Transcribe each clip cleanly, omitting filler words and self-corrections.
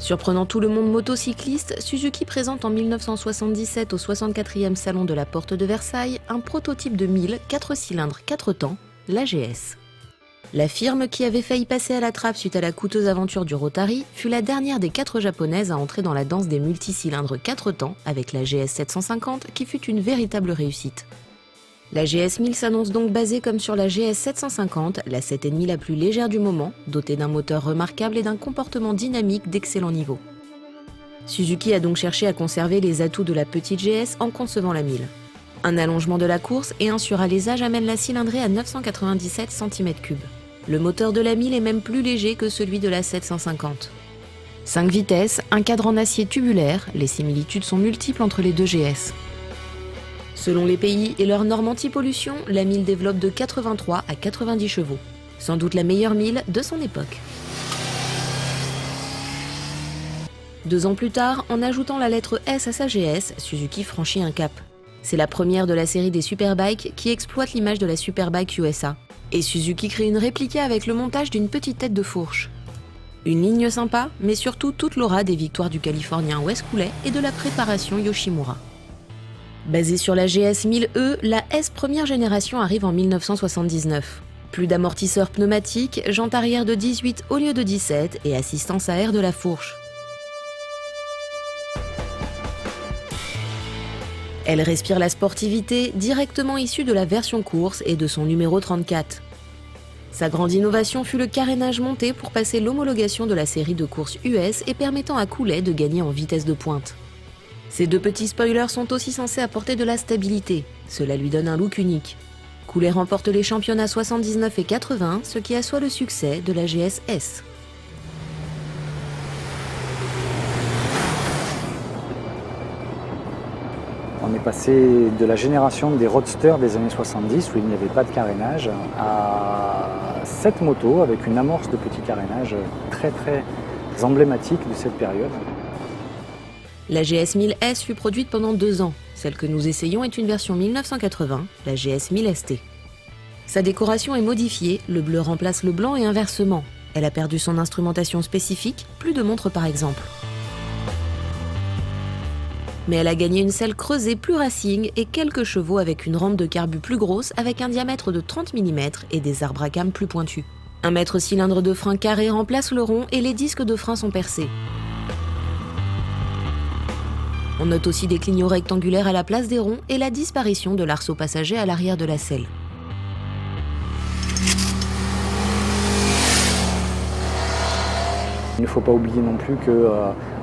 Surprenant tout le monde motocycliste, Suzuki présente en 1977 au 64e Salon de la Porte de Versailles un prototype de 1000 4 cylindres 4 temps, la GS. La firme, qui avait failli passer à la trappe suite à la coûteuse aventure du Rotary, fut la dernière des 4 japonaises à entrer dans la danse des multicylindres 4 temps avec la GS 750 qui fut une véritable réussite. La GS 1000 s'annonce donc basée comme sur la GS 750, la 7,5 la plus légère du moment, dotée d'un moteur remarquable et d'un comportement dynamique d'excellent niveau. Suzuki a donc cherché à conserver les atouts de la petite GS en concevant la 1000. Un allongement de la course et un suralésage amènent la cylindrée à 997 cm3. Le moteur de la 1000 est même plus léger que celui de la 750. 5 vitesses, un cadre en acier tubulaire, les similitudes sont multiples entre les deux GS. Selon les pays et leurs normes anti-pollution, la 1000 développe de 83 à 90 chevaux. Sans doute la meilleure 1000 de son époque. 2 ans plus tard, en ajoutant la lettre S à sa GS, Suzuki franchit un cap. C'est la première de la série des Superbikes qui exploite l'image de la Superbike USA. Et Suzuki crée une réplique avec le montage d'une petite tête de fourche. Une ligne sympa, mais surtout toute l'aura des victoires du Californien Wes Cooley et de la préparation Yoshimura. Basée sur la GS 1000E, la S première génération arrive en 1979. Plus d'amortisseurs pneumatiques, jantes arrière de 18 au lieu de 17 et assistance à air de la fourche. Elle respire la sportivité directement issue de la version course et de son numéro 34. Sa grande innovation fut le carénage monté pour passer l'homologation de la série de courses US et permettant à Cooley de gagner en vitesse de pointe. Ces 2 petits spoilers sont aussi censés apporter de la stabilité. Cela lui donne un look unique. Cooley remporte les championnats 79 et 80, ce qui assoit le succès de la GS S. On est passé de la génération des roadsters des années 70 où il n'y avait pas de carénage à cette moto avec une amorce de petit carénage très emblématique de cette période. La GS 1000S fut produite pendant 2 ans. Celle que nous essayons est une version 1980, la GS 1000 ST. Sa décoration est modifiée, le bleu remplace le blanc et inversement. Elle a perdu son instrumentation spécifique, plus de montres par exemple. Mais elle a gagné une selle creusée plus racing et quelques chevaux avec une rampe de carbu plus grosse avec un diamètre de 30 mm et des arbres à cames plus pointus. Un mètre cylindre de frein carré remplace le rond et les disques de frein sont percés. On note aussi des clignots rectangulaires à la place des ronds et la disparition de l'arceau passager à l'arrière de la selle. Il ne faut pas oublier non plus que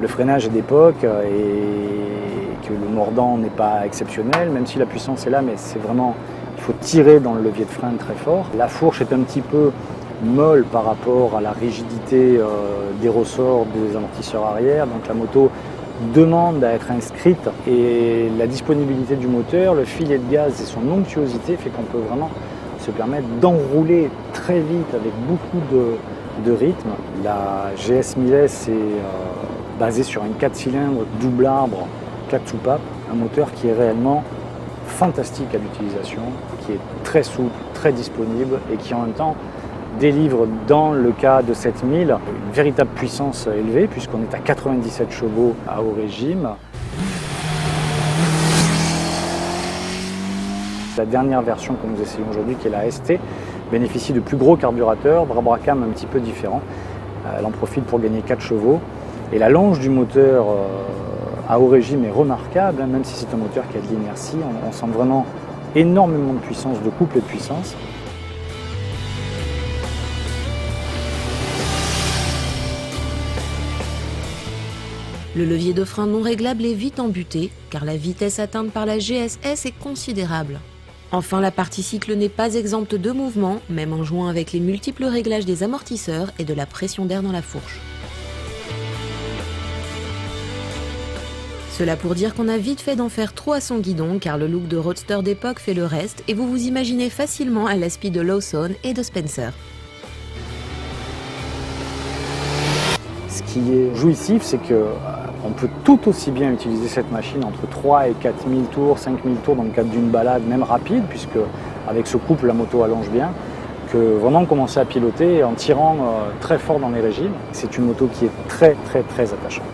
le freinage est d'époque et que le mordant n'est pas exceptionnel, même si la puissance est là, mais c'est vraiment, il faut tirer dans le levier de frein très fort. La fourche est un petit peu molle par rapport à la rigidité des ressorts des amortisseurs arrière, donc la moto demande à être inscrite et la disponibilité du moteur, le filet de gaz et son onctuosité fait qu'on peut vraiment se permettre d'enrouler très vite avec beaucoup de rythme. La GS 1000S est basée sur une 4 cylindres double arbre 4 soupapes, un moteur qui est réellement fantastique à l'utilisation, qui est très souple, très disponible et qui en même temps délivre dans le cas de cette 1000 une véritable puissance élevée puisqu'on est à 97 chevaux à haut régime. La dernière version que nous essayons aujourd'hui, qui est la ST, bénéficie de plus gros carburateurs, bras cam un petit peu différents. Elle en profite pour gagner 4 chevaux. Et la longe du moteur à haut régime est remarquable, même si c'est un moteur qui a de l'inertie. On sent vraiment énormément de puissance, de couple et de puissance. Le levier de frein non réglable est vite embuté, car la vitesse atteinte par la GS-S est considérable. Enfin, la partie cycle n'est pas exempte de mouvement, même en jouant avec les multiples réglages des amortisseurs et de la pression d'air dans la fourche. Cela pour dire qu'on a vite fait d'en faire trop à son guidon, car le look de roadster d'époque fait le reste, et vous vous imaginez facilement à l'aspi de Lawson et de Spencer. Ce qui est jouissif, c'est qu'on peut tout aussi bien utiliser cette machine entre 3 et 4000 tours, 5000 tours dans le cadre d'une balade, même rapide, puisque avec ce couple, la moto allonge bien, vraiment commencer à piloter en tirant très fort dans les régimes. C'est une moto qui est très attachante.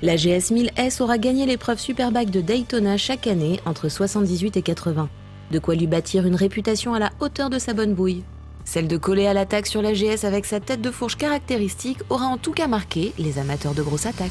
La GS 1000S aura gagné l'épreuve Superbike de Daytona chaque année entre 78 et 80. De quoi lui bâtir une réputation à la hauteur de sa bonne bouille. Celle de coller à l'attaque sur la GS avec sa tête de fourche caractéristique aura en tout cas marqué les amateurs de grosses attaques.